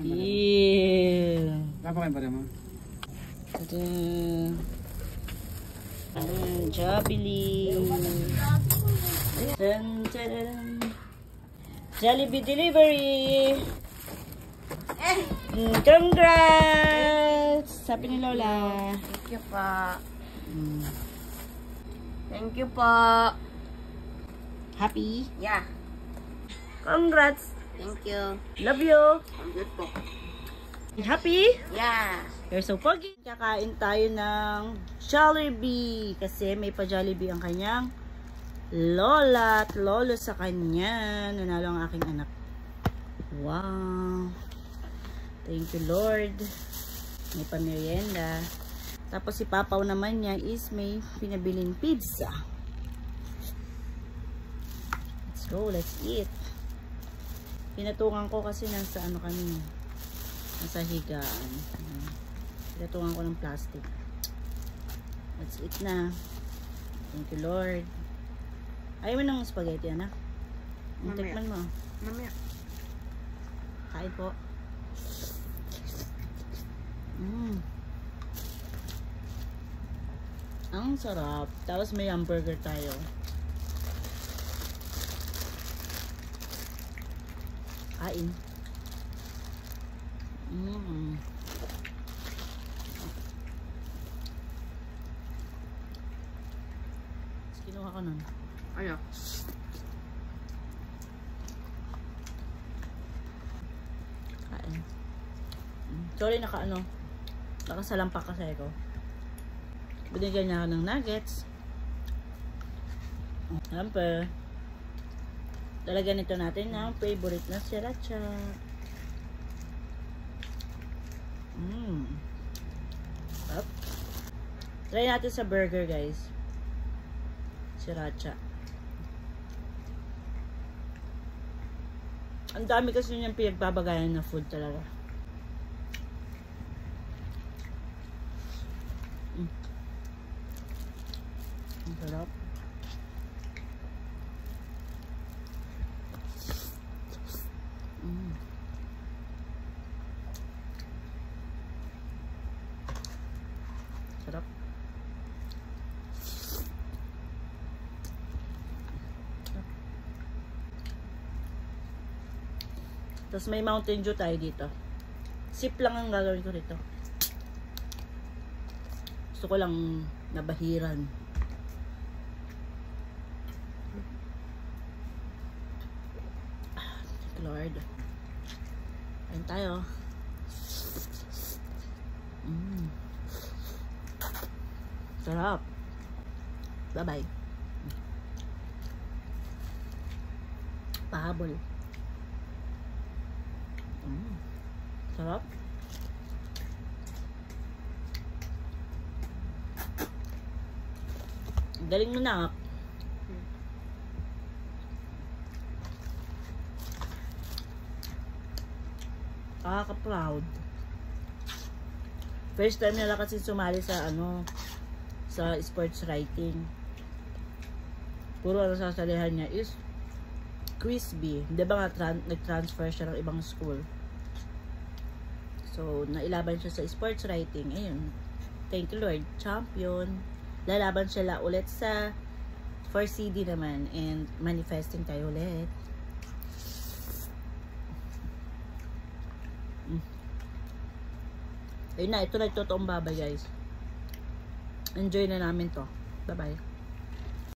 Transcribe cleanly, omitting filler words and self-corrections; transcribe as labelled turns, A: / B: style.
A: Ew.
B: Napakain pa rin mo.
A: Tada. Jollibee. Dun, tadadun. Jollibee delivery. Congrats! Sabi ni Lola.
C: Thank you po. Thank you po.
A: Happy?
C: Yeah.
A: Congrats!
C: Thank you.
A: Love you!
C: I'm good po.
A: Happy?
C: Yeah.
A: You're so pogi. Kakain tayo ng Jollibee kasi may pa-Jollibee ang kanyang lola at lolo sa kanya. Nanalo ang aking anak. Wow. Thank you, Lord. May pamerienda. Tapos si Papaw naman niya is may pinabiling pizza. Let's go, let's eat. Pinatungan ko kasi nasa ano kami. Nasa higaan. Pinatungan ko ng plastic. Let's eat na. Thank you, Lord. Ayaw mo ng spaghetti, anak? Tikman mo.
C: Mamaya.
A: Kain po. Ang sarap. Tapos may hamburger tayo. Kain. Kinuha ko nun.
C: Ano?
A: Kain. Sorry, nakasalampak kasi ako. Binigyan niya ako ng nuggets. Siyempre, talaga nito natin ang favorite na sriracha. Up. Try natin sa burger, guys. Sriracha. Ang dami kasi niyang pinagbabagayan na food talaga. Ang sarap. Sarap. Tapos may Mountain Dew tayo dito. Sip lang ang gagawin ko rito. Gusto ko lang nabahiran. Thank you, Lord. Kain tayo. Sarap. Bye-bye. Pahabol. Sarap. Galing mo na. Nakaka-proud. First time nila kasi sumali sa sa sports writing. Puro sasalihan niya is quiz bee. Di ba nga nag-transfer siya ng ibang school? So, nailaban siya sa sports writing. Ayun. Thank you, Lord. Champion. Lalaban siya ulit sa 4CD naman. And manifesting tayo ulit. Ayun na. Ito na totoong babay, guys. Enjoy na namin to. Bye-bye.